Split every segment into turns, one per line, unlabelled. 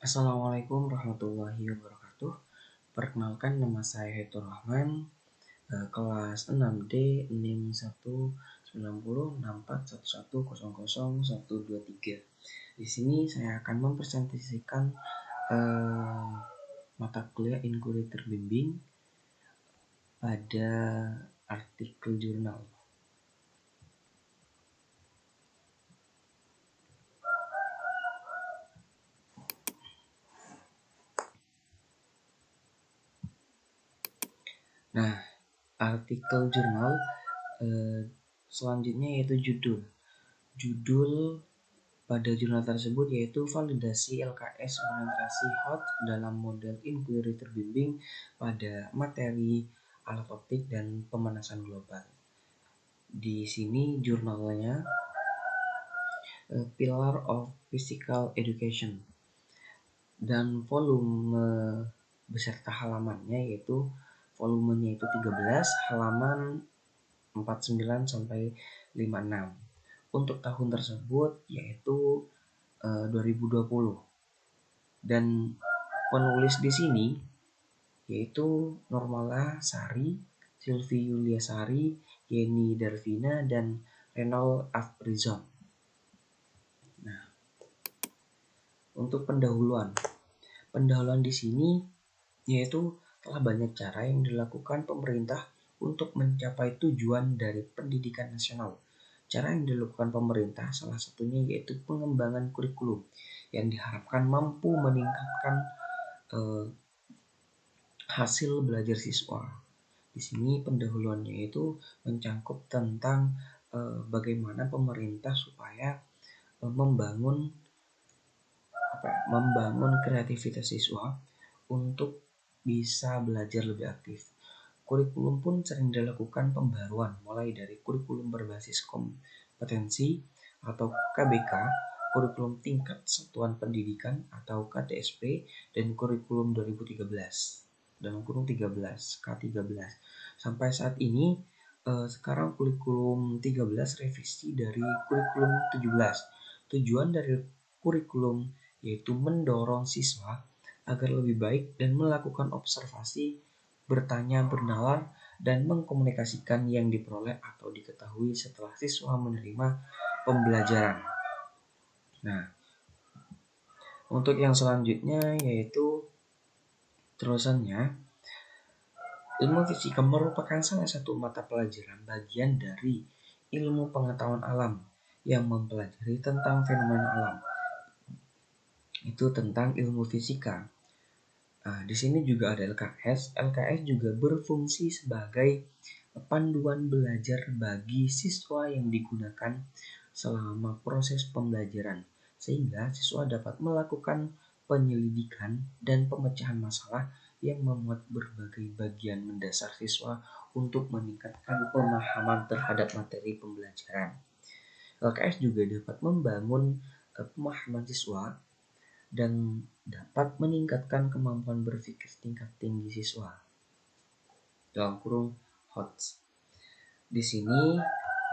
Assalamualaikum warahmatullahi wabarakatuh. Perkenalkan, nama saya Haitur Rahman, kelas 6D, NIM 1906411000123. Di sini saya akan mempresentasikan mata kuliah inquiry terbimbing pada artikel jurnal. Nah, artikel jurnal selanjutnya yaitu judul pada jurnal tersebut yaitu validasi LKS penetrasi HOT dalam model inquiry terbimbing pada materi alat optik dan pemanasan global. Di sini jurnalnya Pillar of Physical Education, dan volume beserta halamannya yaitu volumenya itu 13, halaman 49 sampai 56. Untuk tahun tersebut yaitu 2020. Dan penulis di sini yaitu Normala Sari, Sylvie Yulia Sari, Yeni Darvina, dan Renal Afrizon. Nah, untuk pendahuluan di sini yaitu telah banyak cara yang dilakukan pemerintah untuk mencapai tujuan dari pendidikan nasional. Cara yang dilakukan pemerintah salah satunya yaitu pengembangan kurikulum yang diharapkan mampu meningkatkan hasil belajar siswa. Di sini pendahuluannya itu mencangkup tentang bagaimana pemerintah supaya membangun kreativitas siswa untuk bisa belajar lebih aktif. Kurikulum pun sering dilakukan pembaruan, mulai dari kurikulum berbasis kompetensi atau KBK, kurikulum tingkat satuan pendidikan atau KTSP, dan kurikulum 2013 K13. Sampai saat ini sekarang kurikulum 13 revisi dari kurikulum 17. Tujuan dari kurikulum yaitu mendorong siswa agar lebih baik dan melakukan observasi, bertanya, bernalar, dan mengkomunikasikan yang diperoleh atau diketahui setelah siswa menerima pembelajaran. Nah, untuk yang selanjutnya yaitu terusannya, ilmu fisika merupakan salah satu mata pelajaran bagian dari ilmu pengetahuan alam yang mempelajari tentang fenomena alam. Itu tentang ilmu fisika. Nah, di sini juga ada LKS. LKS juga berfungsi sebagai panduan belajar bagi siswa yang digunakan selama proses pembelajaran, sehingga siswa dapat melakukan penyelidikan dan pemecahan masalah yang memuat berbagai bagian mendasar siswa untuk meningkatkan pemahaman terhadap materi pembelajaran. LKS juga dapat membangun pemahaman siswa dan dapat meningkatkan kemampuan berpikir tingkat tinggi siswa. Dalam kurung HOT. Di sini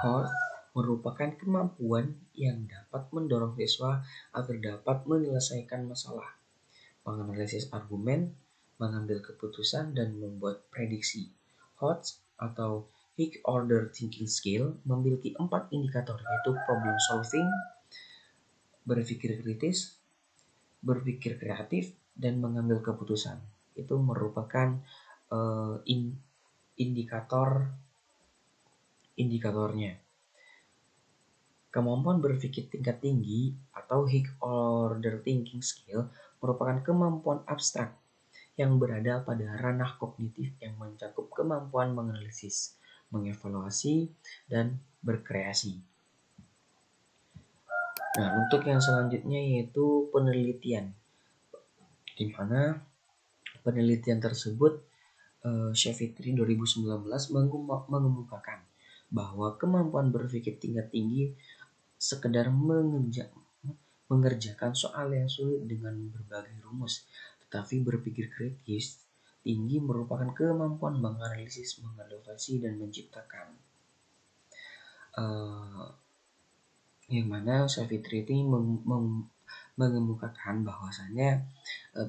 HOT merupakan kemampuan yang dapat mendorong siswa agar dapat menyelesaikan masalah, menganalisis argumen, mengambil keputusan, dan membuat prediksi. HOT atau High Order Thinking Skill memiliki 4 indikator, yaitu problem solving, berpikir kritis, berpikir kreatif, dan mengambil keputusan. Itu merupakan indikatornya. Kemampuan berpikir tingkat tinggi atau High Order Thinking Skill merupakan kemampuan abstrak yang berada pada ranah kognitif yang mencakup kemampuan menganalisis, mengevaluasi, dan berkreasi. Nah, untuk yang selanjutnya yaitu penelitian, di mana penelitian tersebut Shafitri 2019 mengemukakan bahwa kemampuan berpikir tingkat tinggi sekedar mengerjakan soal yang sulit dengan berbagai rumus, tetapi berpikir kritis tinggi merupakan kemampuan menganalisis, menginovasi, dan menciptakan. Yang mana Shafitri mengemukakan bahwasannya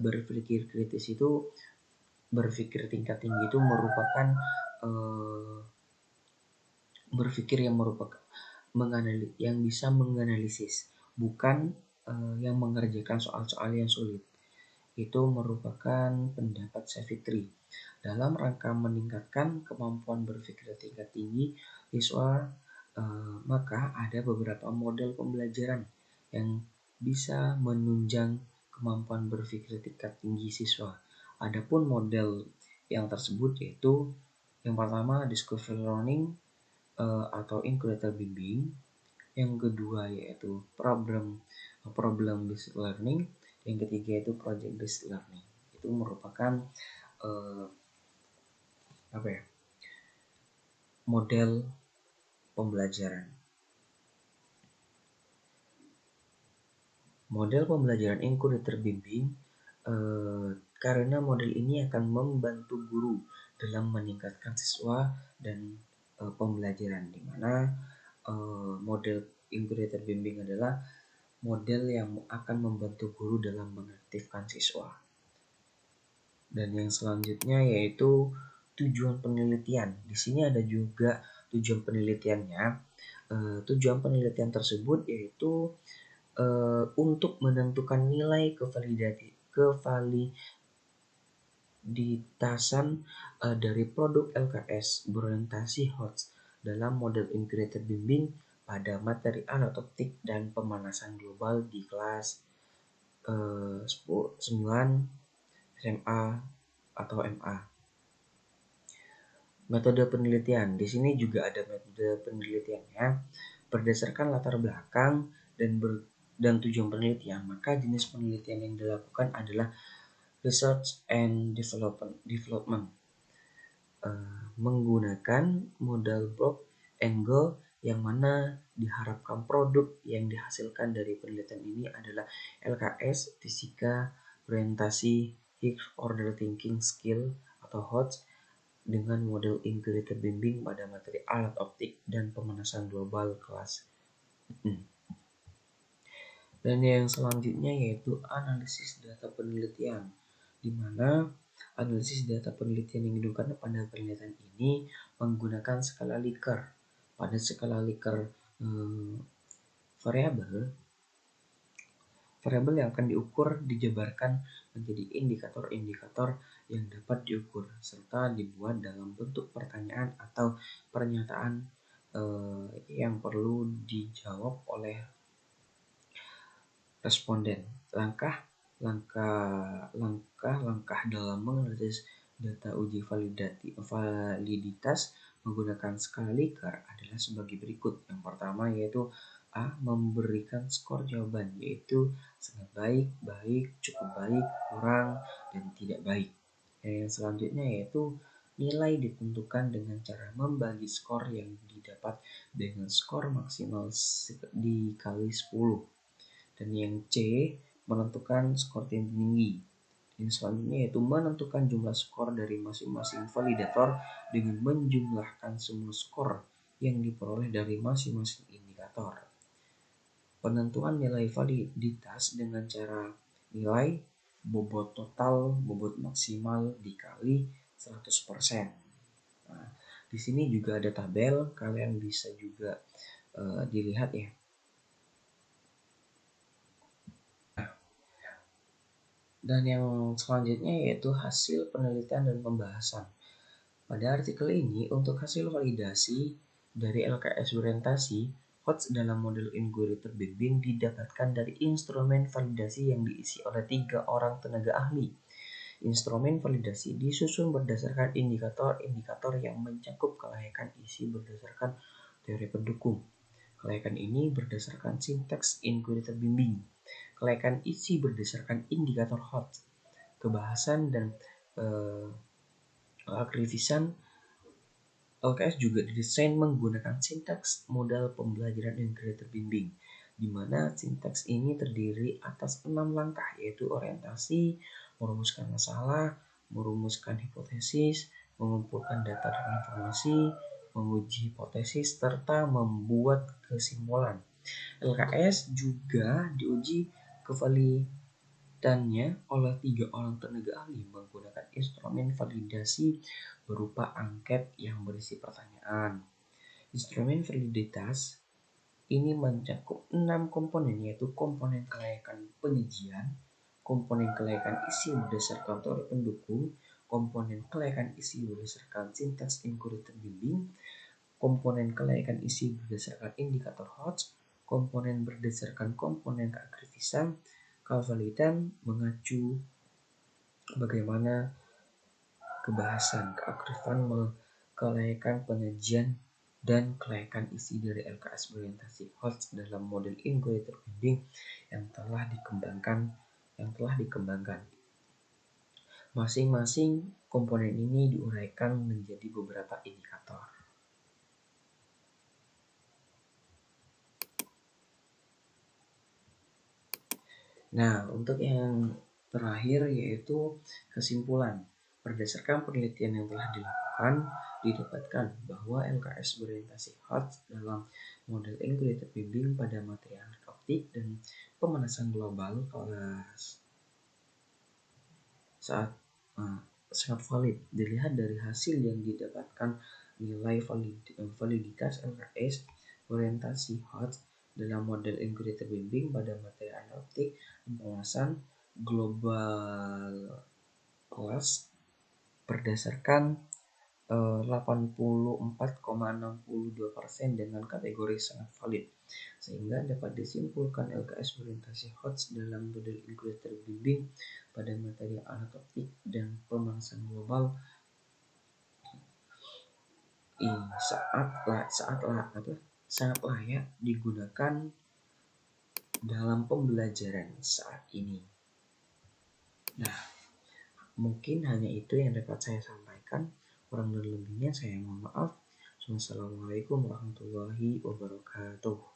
berpikir kritis itu, berpikir tingkat tinggi itu merupakan berpikir yang merupakan yang bisa menganalisis, bukan yang mengerjakan soal-soal yang sulit. Itu merupakan pendapat Savitri. Dalam rangka meningkatkan kemampuan berpikir tingkat tinggi siswa, maka ada beberapa model pembelajaran yang bisa menunjang kemampuan berpikir tingkat tinggi siswa. Adapun model yang tersebut yaitu yang pertama discovery learning atau inquiry bimbing, yang kedua yaitu problem based learning, yang ketiga itu project based learning. Itu merupakan model pembelajaran. Model pembelajaran inquiry terbimbing karena model ini akan membantu guru dalam meningkatkan siswa dan pembelajaran, di mana model inquiry terbimbing adalah model yang akan membantu guru dalam mengaktifkan siswa. Dan yang selanjutnya yaitu tujuan penelitian. Di sini ada juga tujuan penelitiannya. Tujuan penelitian tersebut yaitu untuk menentukan nilai kevaliditasan dari produk LKS berorientasi HOTS dalam model inquiry terbimbing pada materi alat optik dan pemanasan global di kelas 9 SMA atau MA. Metode penelitian. Di sini juga ada metode penelitiannya. Berdasarkan latar belakang dan tujuan penelitian, maka jenis penelitian yang dilakukan adalah research and development. Menggunakan modal block angle, yang mana diharapkan produk yang dihasilkan dari penelitian ini adalah LKS, fisika, orientasi, Higgs order thinking skill atau HOTS, dengan model inquiry terbimbing pada materi alat optik dan pemanasan global kelas. Dan yang selanjutnya yaitu analisis data penelitian, di mana analisis data penelitian yang digunakan pada penelitian ini menggunakan skala Likert. Pada skala Likert variabel yang akan diukur dijabarkan menjadi indikator-indikator yang dapat diukur serta dibuat dalam bentuk pertanyaan atau pernyataan yang perlu dijawab oleh responden. Langkah dalam menganalisis data uji validitas menggunakan skala Likert adalah sebagai berikut. Yang pertama yaitu A. Memberikan skor jawaban, yaitu sangat baik, baik, cukup baik, kurang, dan tidak baik. Dan yang selanjutnya yaitu nilai ditentukan dengan cara membagi skor yang didapat dengan skor maksimal dikali 10. Dan yang C, menentukan skor tinggi. Yang selanjutnya yaitu menentukan jumlah skor dari masing-masing validator dengan menjumlahkan semua skor yang diperoleh dari masing-masing indikator. Penentuan nilai validitas dengan cara nilai bobot total, bobot maksimal dikali 100%. Nah, di sini juga ada tabel, kalian bisa juga dilihat ya. Dan yang selanjutnya yaitu hasil penelitian dan pembahasan. Pada artikel ini, untuk hasil validasi dari LKS orientasi, HOTS dalam model inquiry terbimbing didapatkan dari instrumen validasi yang diisi oleh 3 orang tenaga ahli. Instrumen validasi disusun berdasarkan indikator-indikator yang mencakup kelayakan isi berdasarkan teori pendukung. Kelayakan ini berdasarkan sintaks inquiry terbimbing. Kelayakan isi berdasarkan indikator HOTS. Kebahasan dan kritisan LKS juga didesain menggunakan sintaks modal pembelajaran inquiry terbimbing, di mana sintaks ini terdiri atas 6 langkah, yaitu orientasi, merumuskan masalah, merumuskan hipotesis, mengumpulkan data dan informasi, menguji hipotesis, serta membuat kesimpulan. LKS juga diuji Kevalidannya oleh 3 orang tenaga ahli menggunakan instrumen validasi berupa angket yang berisi pertanyaan. Instrumen validitas ini mencakup 6 komponen, yaitu komponen kelayakan penyajian, komponen kelayakan isi berdasarkan teori pendukung, komponen kelayakan isi berdasarkan sintaks inquiry terbimbing, komponen kelayakan isi berdasarkan indikator Hodge, komponen berdasarkan komponen keakrifisan. Kevalidan mengacu bagaimana kebahasan keakrifan kelayakan penyajian dan kelayakan isi dari LKS berorientasi Hodge dalam model inquiry terbimbing yang telah dikembangkan. Masing-masing komponen ini diuraikan menjadi beberapa indikator. Nah, untuk yang terakhir yaitu kesimpulan. Berdasarkan penelitian yang telah dilakukan, didapatkan bahwa LKS berorientasi Hodge dalam model inquiry terbimbing pada materi alat optik dan pemanasan global sangat valid. Dilihat dari hasil yang didapatkan, nilai validitas LKS berorientasi Hodge dalam model inquiry terbimbing pada materi alat optik dan pemanasan global kelas berdasarkan 84,62% dengan kategori sangat valid, sehingga dapat disimpulkan LKS berorientasi Hodge dalam model inquiry terbimbing pada materi alat optik dan pemanasan global sangat layak digunakan dalam pembelajaran saat ini. Nah, mungkin hanya itu yang dapat saya sampaikan. Kurang dan lebihnya saya mohon maaf. Wassalamualaikum warahmatullahi wabarakatuh.